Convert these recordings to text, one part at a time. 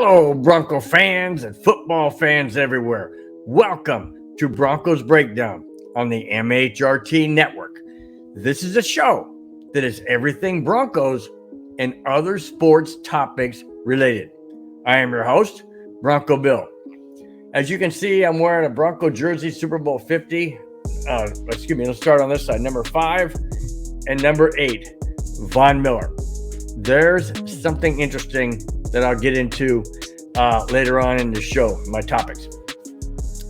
Hello, Bronco fans and football fans everywhere. Welcome to Broncos Breakdown on the MHRT Network. This is a show that is everything Broncos and other sports topics related. I am your host, Bronco Bill. As you can see, I'm wearing a Bronco jersey, Super Bowl 50. Let's start on this side. Number 5 and number 8, Von Miller. There's something interesting that I'll get into later on in the show, my topics.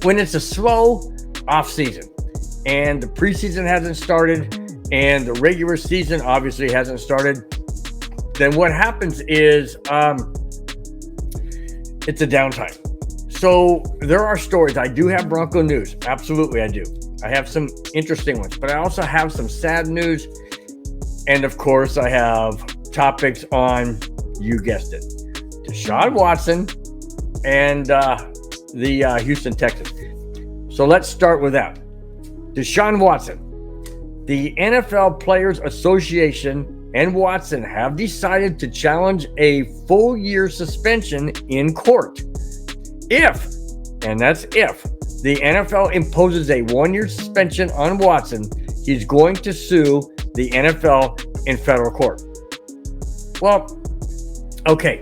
When it's a slow off season and the preseason hasn't started and the regular season obviously hasn't started, then what happens is it's a downtime. So there are stories. I do have Bronco news. Absolutely, I do. I have some interesting ones, but I also have some sad news. And of course, I have topics on, you guessed it, Deshaun Watson and the Houston Texans. So let's start with that. Deshaun Watson. The NFL Players Association and Watson have decided to challenge a full-year suspension in court. If, and that's if, the NFL imposes a 1-year suspension on Watson, he's going to sue the NFL in federal court. Well, okay.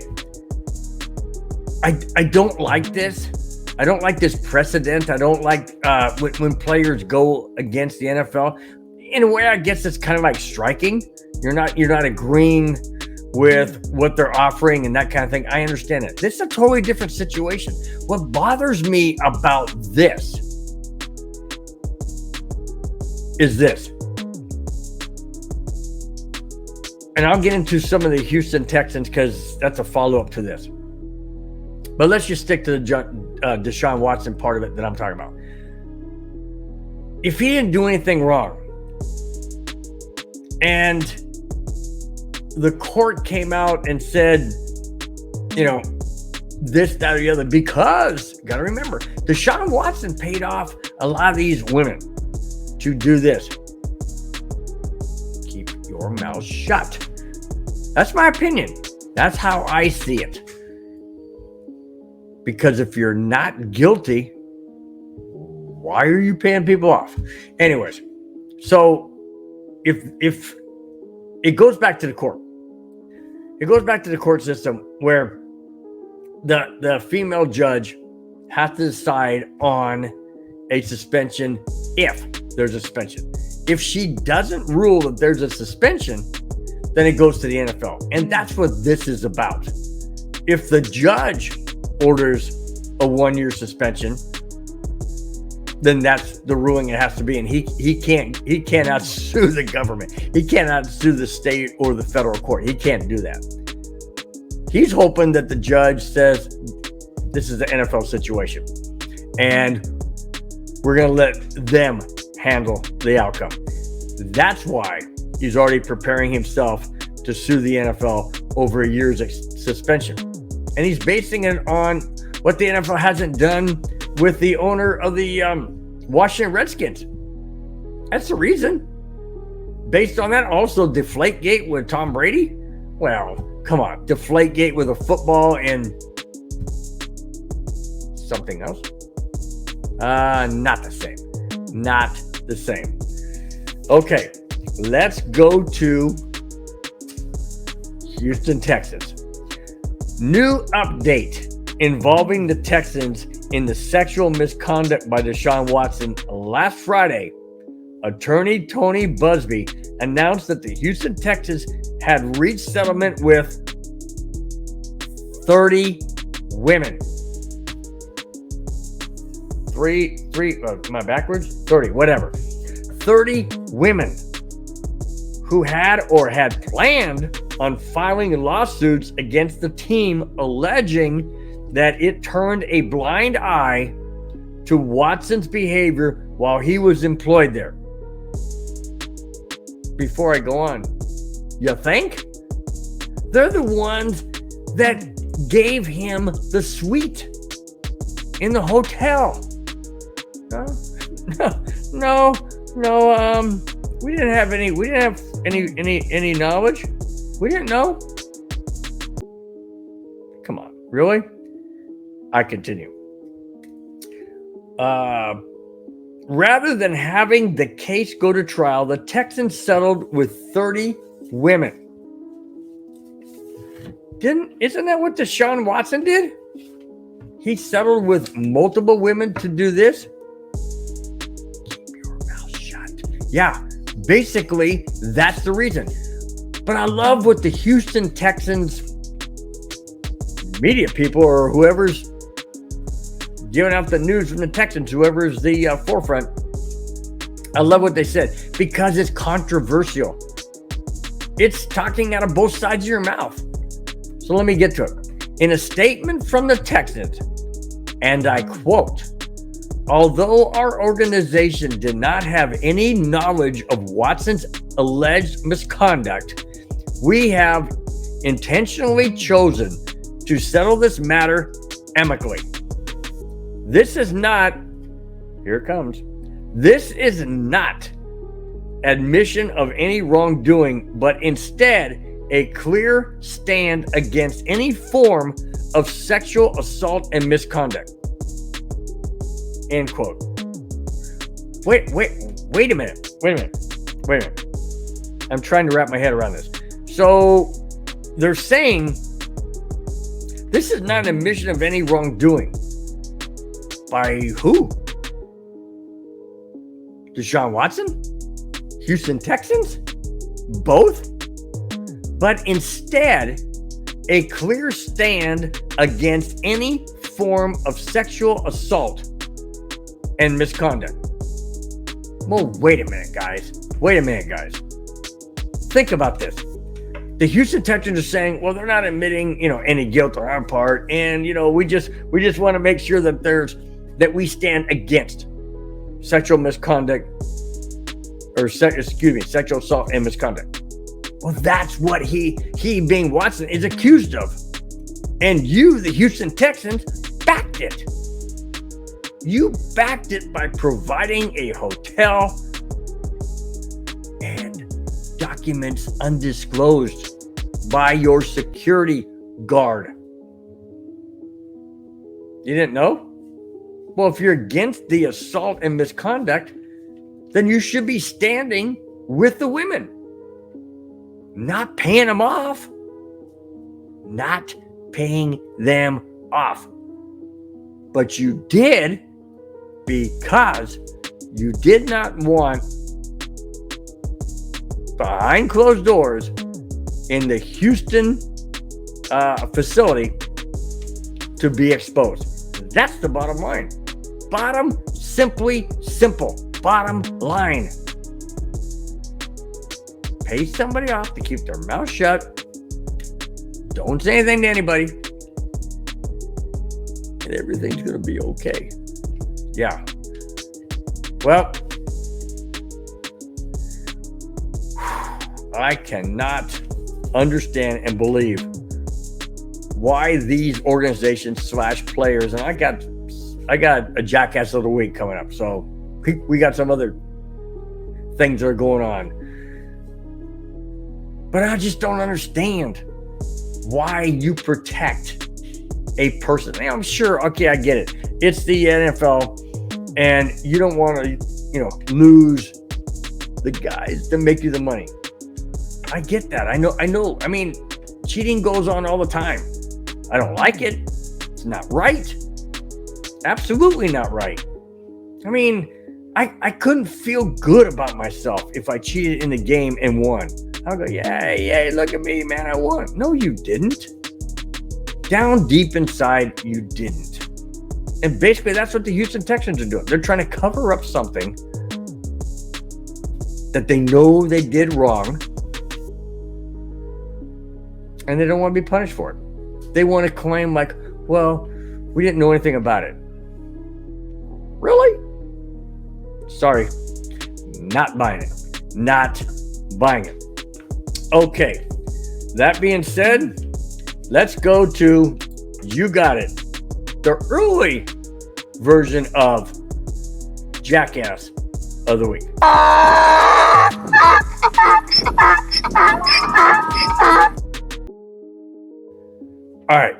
I don't like this. I don't like this precedent. I don't like when players go against the NFL. In a way, I guess it's kind of like striking. You're not agreeing with what they're offering and that kind of thing. I understand it. This is a totally different situation. What bothers me about this is this. And I'll get into some of the Houston Texans because that's a follow-up to this. But let's just stick to the Deshaun Watson part of it that I'm talking about. If he didn't do anything wrong and the court came out and said, this, that, or the other, because, got to remember, Deshaun Watson paid off a lot of these women to do this. Keep your mouth shut. That's my opinion. That's how I see it. Because if you're not guilty, why are you paying people off? Anyways, so if it goes back to the court. It goes back to the court system where the female judge has to decide on a suspension if there's a suspension. If she doesn't rule that there's a suspension, then it goes to the NFL. And that's what this is about. If the judge orders a 1-year suspension, then that's the ruling it has to be. And he cannot sue the government. He cannot sue the state or the federal court. He can't do that. He's hoping that the judge says this is the NFL situation and we're going to let them handle the outcome. That's why he's already preparing himself to sue the NFL over a year's suspension. And he's basing it on what the NFL hasn't done with the owner of the Washington Redskins. That's the reason. Based on that, also Deflategate with Tom Brady. Well, come on. Deflategate with a football and something else. Not the same. Not the same. Okay, let's go to Houston, Texas. New update involving the Texans in the sexual misconduct by Deshaun Watson. Last Friday, attorney Tony Busby announced that the Houston Texans had reached settlement with 30 women. Am I backwards? 30, whatever. 30 women who had planned on filing lawsuits against the team, alleging that it turned a blind eye to Watson's behavior while he was employed there. Before I go on, you think? They're the ones that gave him the suite in the hotel. No. We didn't have any knowledge. We didn't know. Come on, really? I continue. Rather than having the case go to trial, the Texans settled with 30 women. Isn't that what Deshaun Watson did? He settled with multiple women to do this? Keep your mouth shut. Yeah, basically, that's the reason. But I love what the Houston Texans media people or whoever's giving out the news from the Texans, whoever's the forefront, I love what they said, because it's controversial. It's talking out of both sides of your mouth. So let me get to it. In a statement from the Texans, and I quote, although our organization did not have any knowledge of Watson's alleged misconduct, we have intentionally chosen to settle this matter amicably. This is not, here it comes, this is not admission of any wrongdoing, but instead a clear stand against any form of sexual assault and misconduct. End quote. Wait a minute. I'm trying to wrap my head around this. So they're saying this is not an admission of any wrongdoing. By who? Deshaun Watson? Houston Texans? Both? But instead, a clear stand against any form of sexual assault and misconduct. Well, wait a minute, guys. Think about this. The Houston Texans are saying, well, they're not admitting, any guilt on our part, and we just want to make sure that we stand against sexual misconduct sexual assault and misconduct. Well, that's what he being Watson is accused of. And you, the Houston Texans, backed it. You backed it by providing a hotel and documents undisclosed by your security guard. You didn't know? Well, if you're against the assault and misconduct, then you should be standing with the women, not paying them off. But you did because you did not want behind closed doors in the Houston facility to be exposed. That's the bottom line. Simple. Bottom line. Pay somebody off to keep their mouth shut. Don't say anything to anybody. And everything's going to be okay. Yeah. Well, I cannot understand and believe why these organizations / players, and I got a Jackass of the Week coming up, so we got some other things that are going on. But I just don't understand why you protect a person. I'm sure, okay, I get it. It's the NFL, and you don't want to, lose the guys that make you the money. I get that. I know. I mean, cheating goes on all the time. I don't like it. It's not right. Absolutely not right. I mean, I couldn't feel good about myself if I cheated in the game and won. I'll go, yay, look at me, man, I won. No, you didn't. Down deep inside, you didn't. And basically, that's what the Houston Texans are doing. They're trying to cover up something that they know they did wrong, and they don't want to be punished for it. They want to claim like, well, we didn't know anything about it. Really? Sorry. Not buying it. Okay. That being said, let's go to You Got It, the early version of Jackass of the Week. All right.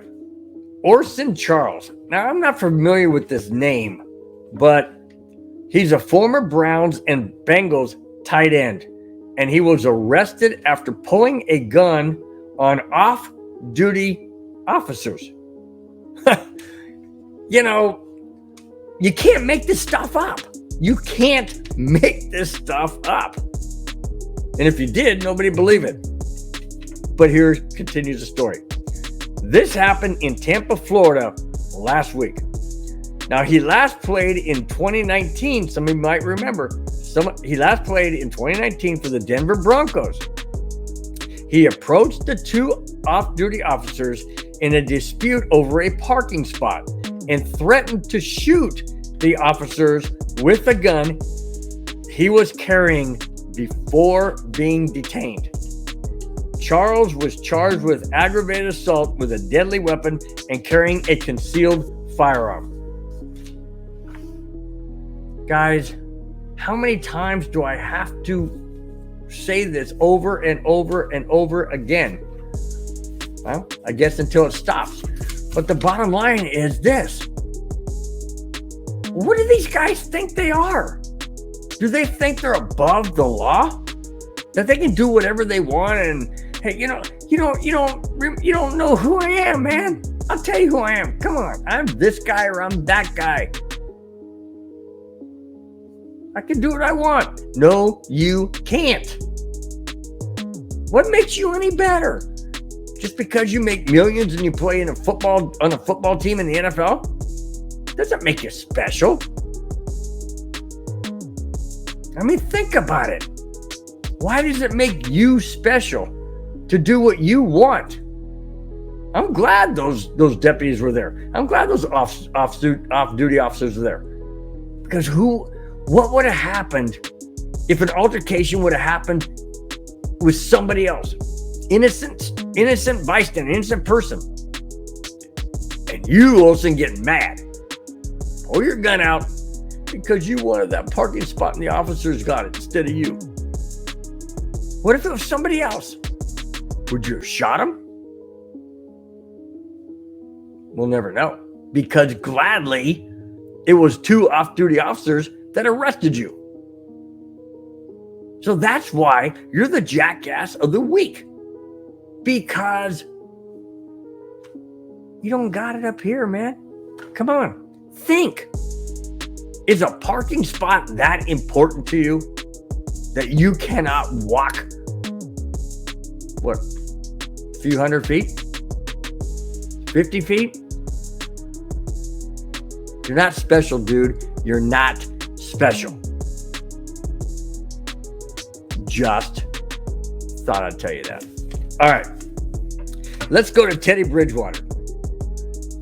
Orion Charles Now, I'm not familiar with this name, but he's a former Browns and Bengals tight end, and he was arrested after pulling a gun on off-duty officers. You know, you can't make this stuff up. You can't make this stuff up. And if you did, nobody would believe it. But here continues the story. This happened in Tampa, Florida last week. Now, he last played in 2019. Some of you might remember. He last played in 2019 for the Denver Broncos. He approached the two off-duty officers in a dispute over a parking spot and threatened to shoot the officers with a gun he was carrying before being detained. Charles was charged with aggravated assault with a deadly weapon and carrying a concealed firearm. Guys, how many times do I have to say this over and over and over again? Well, I guess until it stops. But the bottom line is this. What do these guys think they are? Do they think they're above the law? That they can do whatever they want and, hey, you don't know who I am, man. I'll tell you who I am. Come on. I'm this guy or I'm that guy. I can do what I want. No, you can't. What makes you any better? Just because you make millions and you play on a football team in the NFL? Doesn't make you special. I mean, think about it. Why does it make you special to do what you want? I'm glad those deputies were there. I'm glad those off-duty officers were there. Because what would have happened if an altercation would have happened with somebody else? Innocent bystander, innocent person. And you all of a sudden get mad. Pull your gun out because you wanted that parking spot and the officers got it instead of you. What if it was somebody else? Would you have shot him? We'll never know. Because gladly, it was two off-duty officers that arrested you. So that's why you're the jackass of the week. Because you don't got it up here, man. Come on. Think. Is a parking spot that important to you that you cannot walk, a few hundred feet? 50 feet? You're not special, dude. You're not special. Just thought I'd tell you that. All right. Let's go to Teddy Bridgewater.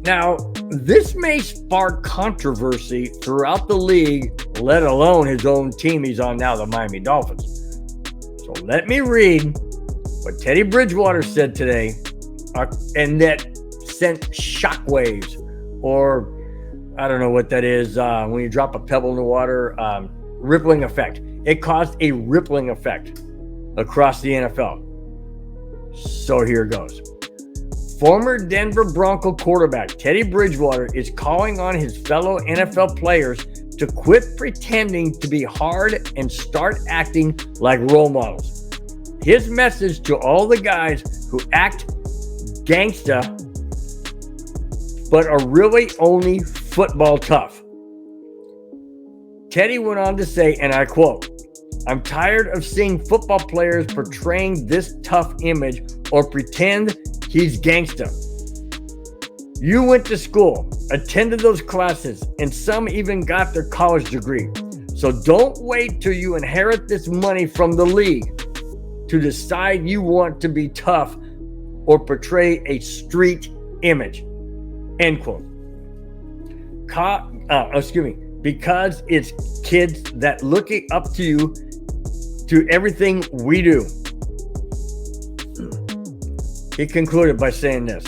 Now, this may spark controversy throughout the league, let alone his own team he's on now, the Miami Dolphins. So let me read what Teddy Bridgewater said today, and that sent shockwaves, or I don't know what that is, when you drop a pebble in the water, rippling effect. It caused a rippling effect across the NFL. So here goes. Former Denver Bronco quarterback Teddy Bridgewater is calling on his fellow NFL players to quit pretending to be hard and start acting like role models. His message to all the guys who act gangsta but are really only football tough. Teddy went on to say, and I quote, "I'm tired of seeing football players portraying this tough image or pretend he's gangsta. You went to school, attended those classes, and some even got their college degree. So don't wait till you inherit this money from the league to decide you want to be tough or portray a street image." End quote. Because it's kids that look up to you, to everything we do. He concluded by saying this: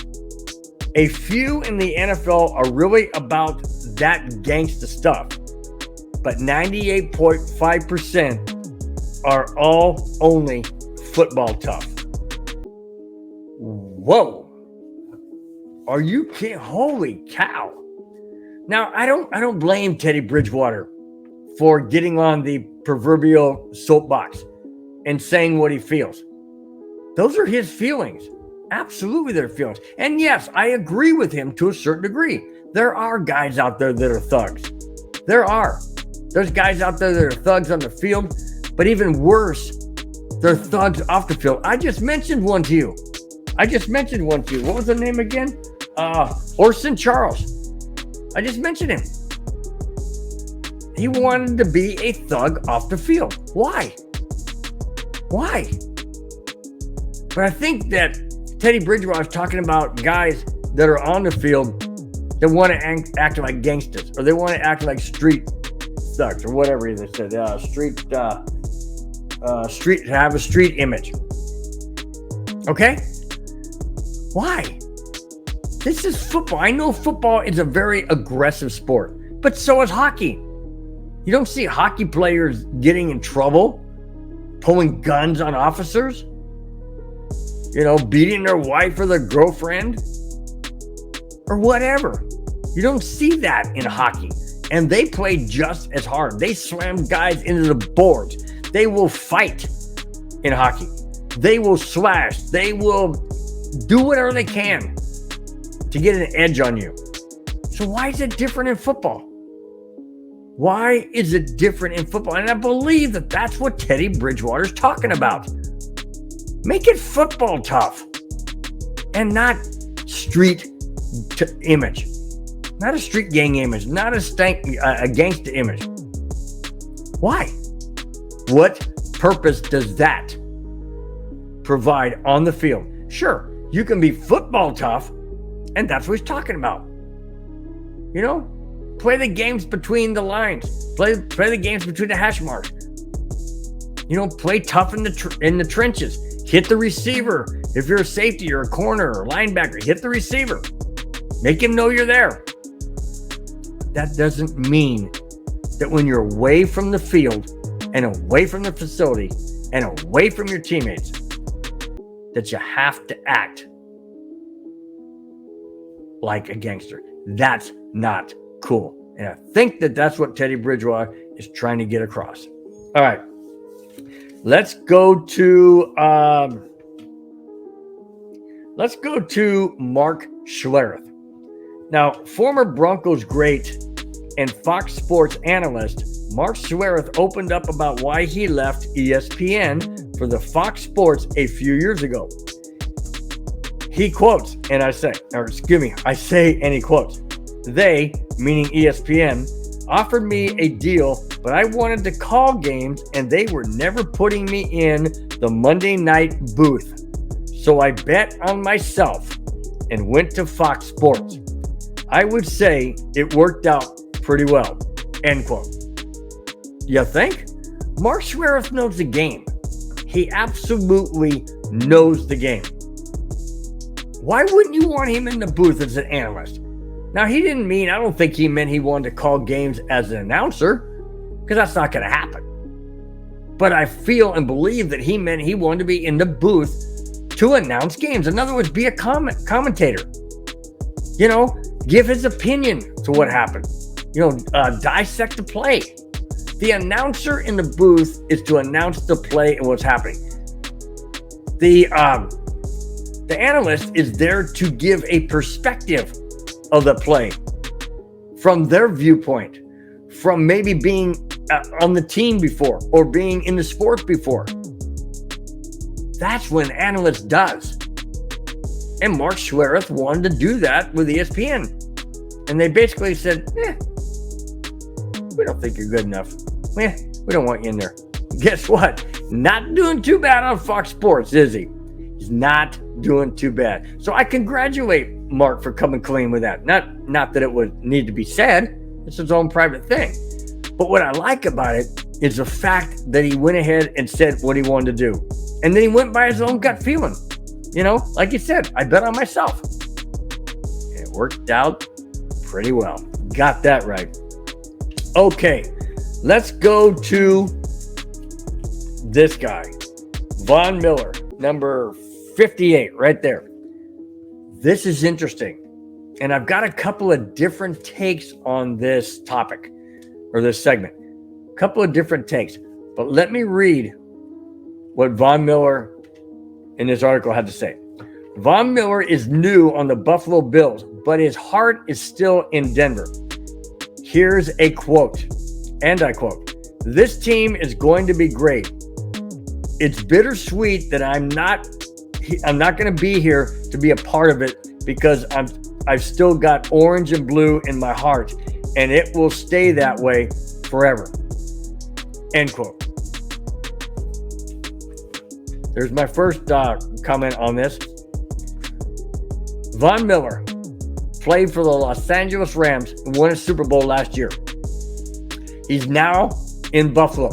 a few in the NFL are really about that gangsta stuff, but 98.5% are all only football tough. Whoa. Are you kidding? Holy cow. Now, I don't blame Teddy Bridgewater for getting on the proverbial soapbox and saying what he feels. Those are his feelings. Absolutely, their feelings. And yes, I agree with him to a certain degree. There are guys out there that are thugs. There are. There's guys out there that are thugs on the field, but even worse, they're thugs off the field. I just mentioned one to you. What was the name again? Orion Charles. I just mentioned him. He wanted to be a thug off the field. Why? But I think that Teddy Bridgewater is talking about guys that are on the field that want to act like gangsters, or they want to act like street thugs, or whatever they said. Have a street image. Okay? Why? This is football. I know football is a very aggressive sport, but so is hockey. You don't see hockey players getting in trouble, pulling guns on officers, beating their wife or their girlfriend, or whatever. You don't see that in hockey. And they play just as hard. They slam guys into the boards. They will fight in hockey. They will slash. They will do whatever they can to get an edge on you. So why is it different in football? Why is it different in football? And I believe that that's what Teddy Bridgewater is talking about. Make it football tough and not street image. Not a street gang image, not a gangster image. Why? What purpose does that provide on the field? Sure, you can be football tough, and that's what he's talking about. Play the games between the lines. Play the games between the hash marks. Play tough in the trenches. Hit the receiver. If you're a safety or a corner or linebacker, hit the receiver. Make him know you're there. That doesn't mean that when you're away from the field and away from the facility and away from your teammates, that you have to act like a gangster. That's not cool. And I think that that's what Teddy Bridgewater is trying to get across. All right. Let's go to Mark Schlereth. Now, former Broncos great and Fox Sports analyst Mark Schlereth opened up about why he left ESPN for the Fox Sports a few years ago. He quotes, and I say, and he quotes, "They, meaning ESPN, offered me a deal, but I wanted to call games and they were never putting me in the Monday night booth. So I bet on myself and went to Fox Sports. I would say it worked out pretty well." End quote. You think? Mark Schlereth knows the game. He absolutely knows the game. Why wouldn't you want him in the booth as an analyst? Now, I don't think he meant he wanted to call games as an announcer, because that's not going to happen. But I feel and believe that he meant he wanted to be in the booth to announce games. In other words, be a commentator. Give his opinion to what happened. Dissect the play. The announcer in the booth is to announce the play and what's happening. The analyst is there to give a perspective of the play from their viewpoint, from maybe being on the team before or being in the sport before. That's what an analyst does. And Mark Schlereth wanted to do that with ESPN. And they basically said, we don't think you're good enough. We don't want you in there. Guess what? Not doing too bad on Fox Sports, is he? He's not doing too bad. So I congratulate Mark for coming clean with that. Not that it would need to be said. It's his own private thing. But what I like about it is the fact that he went ahead and said what he wanted to do. And then he went by his own gut feeling. Like he said, I bet on myself. And it worked out pretty well. Got that right. Okay, let's go to this guy, Von Miller, number 58, right there. This is interesting. And I've got a couple of different takes on this topic or this segment. A couple of different takes. But let me read what Von Miller in this article had to say. Von Miller is new on the Buffalo Bills, but his heart is still in Denver. Here's a quote, and I quote, "This team is going to be great. It's bittersweet that I'm not going to be here to be a part of it because I've still got orange and blue in my heart, and it will stay that way forever." End quote. There's my first comment on this. Von Miller played for the Los Angeles Rams and won a Super Bowl last year. He's now in Buffalo.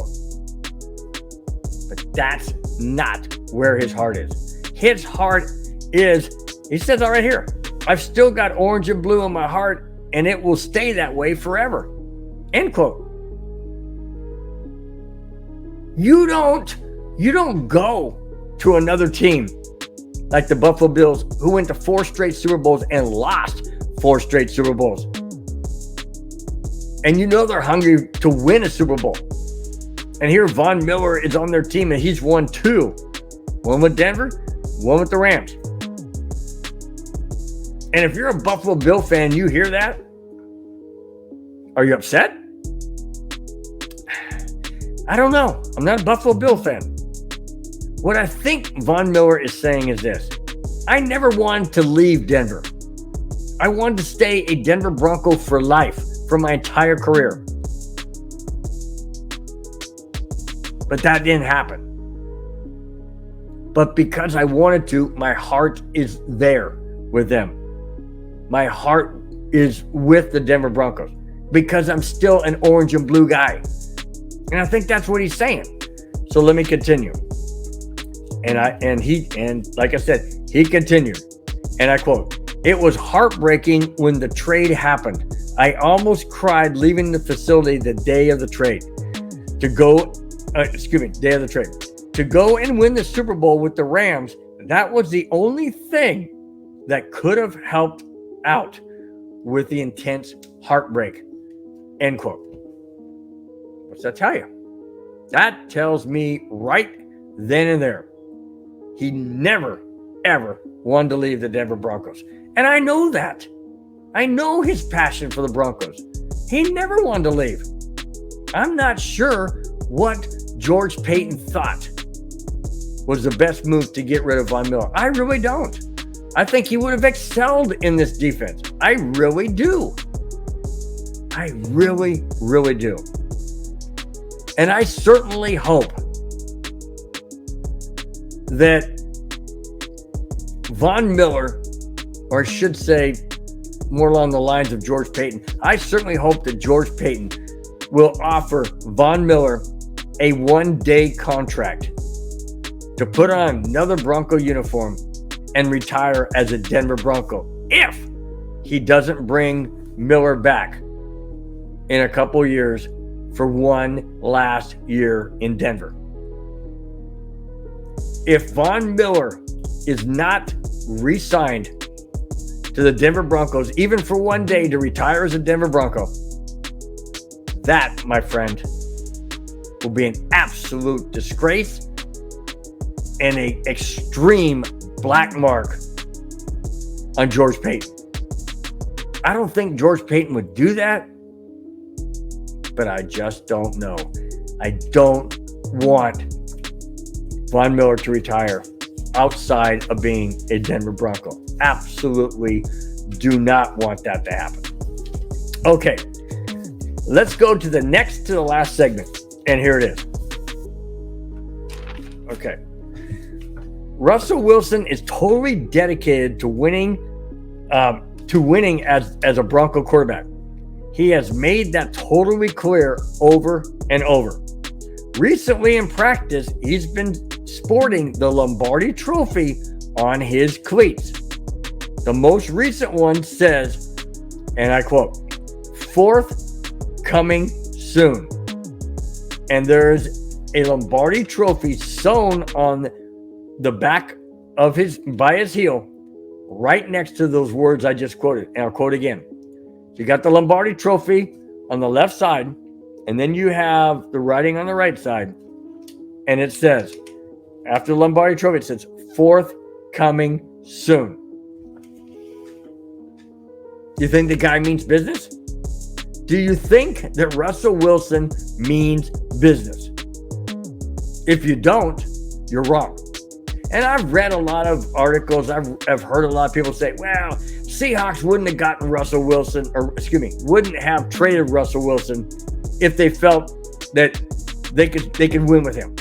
But that's not where his heart is. His heart is, he says it right here, "I've still got orange and blue in my heart, and it will stay that way forever." End quote. You don't go to another team like the Buffalo Bills, who went to 4 straight Super Bowls and lost 4 straight Super Bowls. And you know they're hungry to win a Super Bowl. And here Von Miller is on their team and he's won 2. One with Denver, one with the Rams. And if you're a Buffalo Bill fan, you hear that? Are you upset? I don't know. I'm not a Buffalo Bill fan. What I think Von Miller is saying is this. I never wanted to leave Denver. I wanted to stay a Denver Bronco for life, for my entire career. But that didn't happen. But because I wanted to, my heart is there with them. My heart is with the Denver Broncos because I'm still an orange and blue guy. And I think that's what he's saying. So let me continue. And like I said, he continued, and I quote, "It was heartbreaking when the trade happened. I almost cried leaving the facility the day of the trade to go and win the Super Bowl with the Rams. That was the only thing that could have helped out with the intense heartbreak." End quote. What's that tell you? That tells me right then and there, he never, ever wanted to leave the Denver Broncos. And I know that. I know his passion for the Broncos. He never wanted to leave. I'm not sure what George Paton thought was the best move to get rid of Von Miller. I really don't. I think he would have excelled in this defense. I really do. I really, really do. And I certainly hope that Von Miller, or I should say more along the lines of George Paton, I certainly hope that George Paton will offer Von Miller a 1-day contract to put on another Bronco uniform and retire as a Denver Bronco if he doesn't bring Miller back in a couple years for one last year in Denver. If Von Miller is not re-signed to the Denver Broncos, even for 1 day to retire as a Denver Bronco, that, my friend, will be an absolute disgrace and an extreme black mark on George Paton. I don't think George Paton would do that, but I just don't know. I don't want Von Miller to retire outside of being a Denver Bronco. Absolutely do not want that to happen. Okay, let's go to the next to the last segment, and here it is. Okay. Russell Wilson is totally dedicated to winning as a Bronco quarterback. He has made that totally clear over and over. Recently in practice, he's been sporting the Lombardi Trophy on his cleats. The most recent one says, and I quote, "4th coming soon." And there's a Lombardi Trophy sewn on the back of by his heel right next to those words I just quoted. And I'll quote again. So you got the Lombardi Trophy on the left side, and then you have the writing on the right side. And it says, after the Lombardi Trophy, it says, forthcoming soon. Do you think the guy means business? Do you think that Russell Wilson means business? If you don't, you're wrong. And I've read a lot of articles. I've heard a lot of people say, well, Seahawks wouldn't have gotten Russell Wilson, wouldn't have traded Russell Wilson if they felt that they could win with him.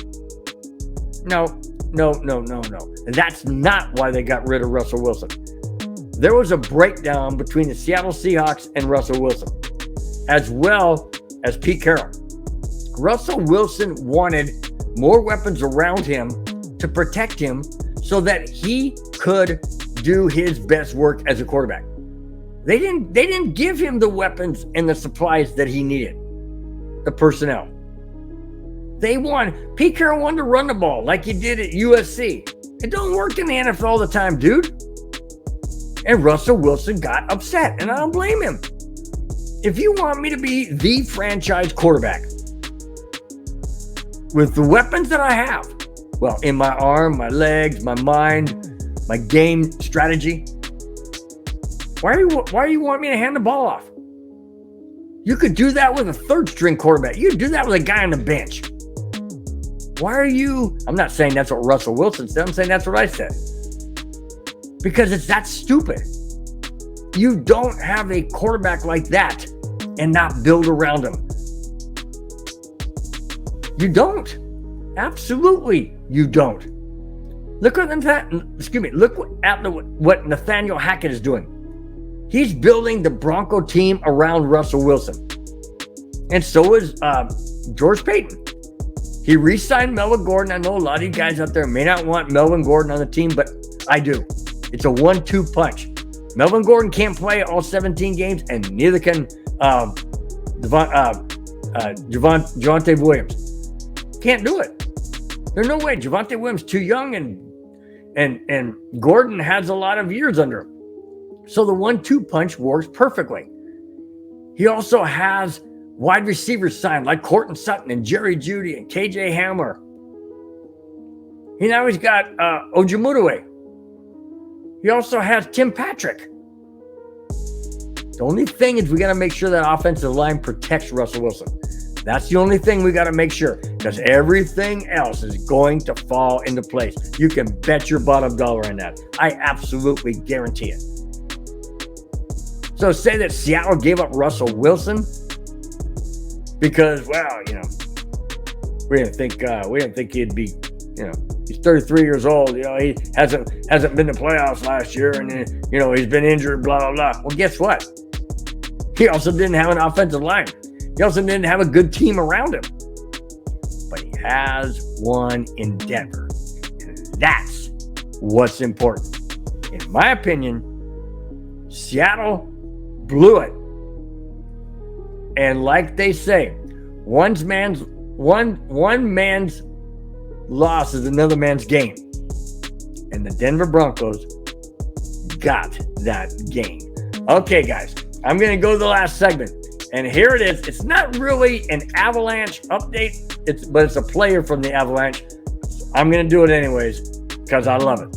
No. That's not why they got rid of Russell Wilson. There was a breakdown between the Seattle Seahawks and Russell Wilson, as well as Pete Carroll. Russell Wilson wanted more weapons around him to protect him so that he could do his best work as a quarterback. They didn't give him the weapons and the supplies that he needed, the personnel. Pete Carroll wanted to run the ball like he did at USC. It don't work in the NFL all the time, dude. And Russell Wilson got upset, and I don't blame him. If you want me to be the franchise quarterback with the weapons that I have, well, in my arm, my legs, my mind, my game strategy, why do you want me to hand the ball off? You could do that with a third-string quarterback. You could do that with a guy on the bench. I'm not saying that's what Russell Wilson said. I'm saying that's what I said. Because it's that stupid. You don't have a quarterback like that and not build around him. You don't. Absolutely, you don't. Look at what Nathaniel Hackett is doing. He's building the Bronco team around Russell Wilson. And so is George Payton. He re-signed Melvin Gordon. I know a lot of you guys out there may not want Melvin Gordon on the team, but I do. It's a 1-2 punch. Melvin Gordon can't play all 17 games, and neither can Javonte Williams. Can't do it. There's no way. Javonte Williams too young, and Gordon has a lot of years under him. So the 1-2 punch works perfectly. He also has wide receivers signed like Courtland Sutton and Jerry Jeudy and KJ Hamler. He's got Ojimudue. He also has Tim Patrick. The only thing is we got to make sure that offensive line protects Russell Wilson. That's the only thing we got to make sure, because everything else is going to fall into place. You can bet your bottom dollar on that. I absolutely guarantee it. So say that Seattle gave up Russell Wilson because, we didn't think he'd be, he's 33 years old. He hasn't been to playoffs last year, and he's been injured. Blah blah blah. Well, guess what? He also didn't have an offensive line. He also didn't have a good team around him. But he has one in Denver, and that's what's important. In my opinion, Seattle blew it. And like they say, one man's loss is another man's gain. And the Denver Broncos got that gain. Okay, guys, I'm going to go to the last segment. And here it is. It's not really an Avalanche update, but it's a player from the Avalanche. I'm going to do it anyways because I love it.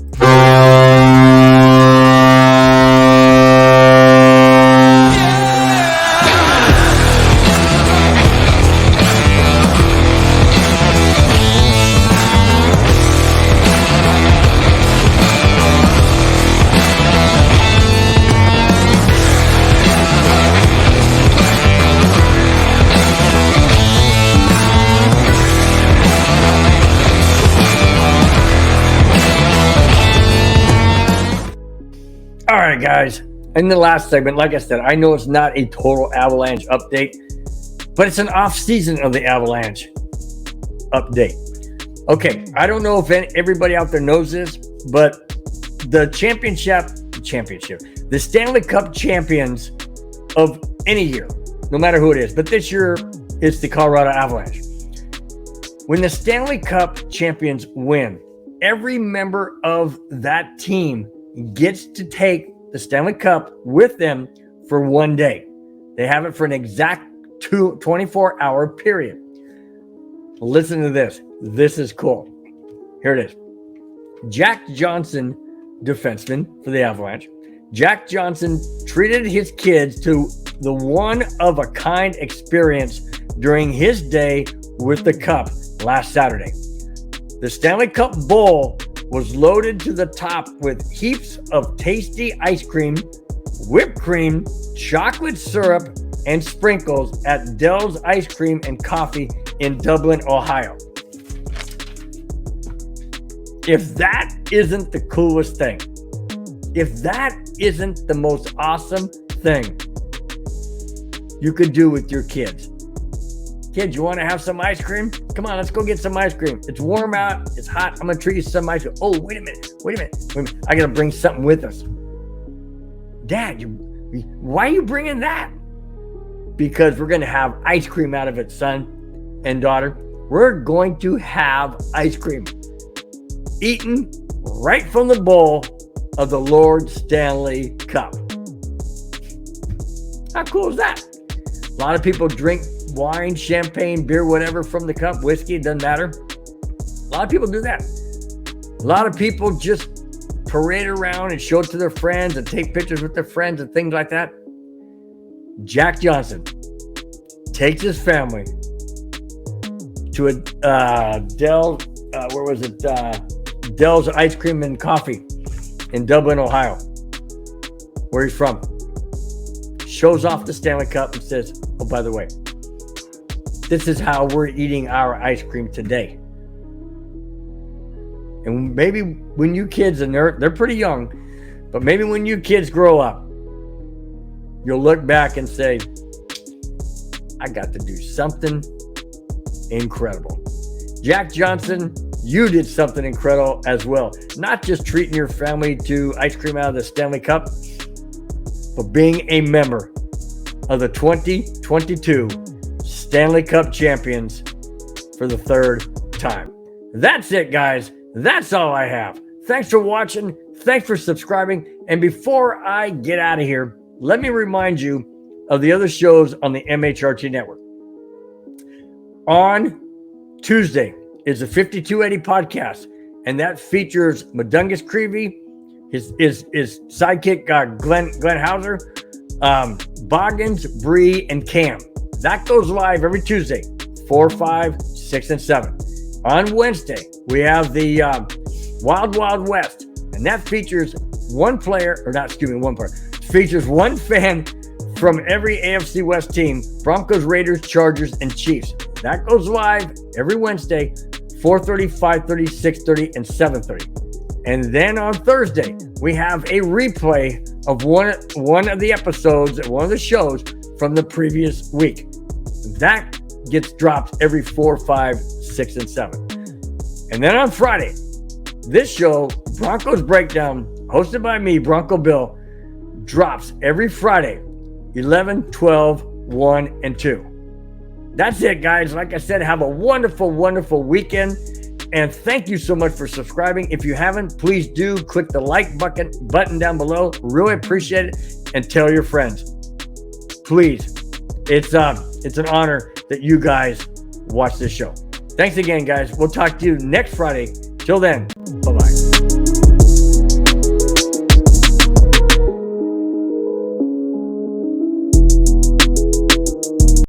All right, guys, in the last segment, like I said, I know it's not a total Avalanche update, but it's an off-season of the Avalanche update. Okay, I don't know if everybody out there knows this, but the the Stanley Cup champions of any year, no matter who it is, but this year it's the Colorado Avalanche. When the Stanley Cup champions win, every member of that team gets to take the Stanley Cup with them for one day. They have it for an exact 24-hour period. Listen to this. This is cool. Here it is. Jack Johnson, defenseman for the Avalanche. Jack Johnson treated his kids to the one-of-a-kind experience during his day with the Cup last Saturday. The Stanley Cup Bowl was loaded to the top with heaps of tasty ice cream, whipped cream, chocolate syrup, and sprinkles at Dell's Ice Cream and Coffee in Dublin, Ohio. If that isn't the coolest thing, if that isn't the most awesome thing you could do with your kids. Kids, you want to have some ice cream? Come on, let's go get some ice cream. It's warm out. It's hot. I'm going to treat you to some ice cream. Oh, wait a minute. I got to bring something with us. Dad, why are you bringing that? Because we're going to have ice cream out of it, son and daughter. We're going to have ice cream eaten right from the bowl of the Lord Stanley Cup. How cool is that? A lot of people drink wine, champagne, beer, whatever from the cup, whiskey, it doesn't matter. A lot of people do that. A lot of people just parade around and show it to their friends and take pictures with their friends and things like that. Jack Johnson takes his family to a Dell's Ice Cream and Coffee in Dublin, Ohio, where he's from. Shows off the Stanley Cup and says, oh, by the way, this is how we're eating our ice cream today. And maybe when you kids, and they're pretty young, but maybe when you kids grow up, you'll look back and say, I got to do something incredible. Jack Johnson, you did something incredible as well. Not just treating your family to ice cream out of the Stanley Cup, but being a member of the 2022 Stanley Cup champions for the third time. That's it, guys. That's all I have. Thanks for watching. Thanks for subscribing. And before I get out of here, let me remind you of the other shows on the MHRT Network. On Tuesday is the 5280 podcast, and that features Madungus Creevy, his sidekick Glenn Hauser, Boggins, Bree, and Cam. That goes live every Tuesday, 4, 5, 6, and 7. On Wednesday, we have the Wild Wild West, and that features one player. It features one fan from every AFC West team: Broncos, Raiders, Chargers, and Chiefs. That goes live every Wednesday, 4:30, 5:30, 6:30, and 7:30. And then on Thursday, we have a replay of one of the episodes, one of the shows from the previous week. That gets dropped every 4, 5, 6, and 7. And then on Friday, this show, Broncos Breakdown, hosted by me, Bronco Bill, drops every Friday, 11, 12, 1, and 2. That's it, guys. Like I said, have a wonderful, wonderful weekend. And thank you so much for subscribing. If you haven't, please do click the like button down below. Really appreciate it. And tell your friends. Please. It's an honor that you guys watch this show. Thanks again, guys. We'll talk to you next Friday. Till then, bye-bye.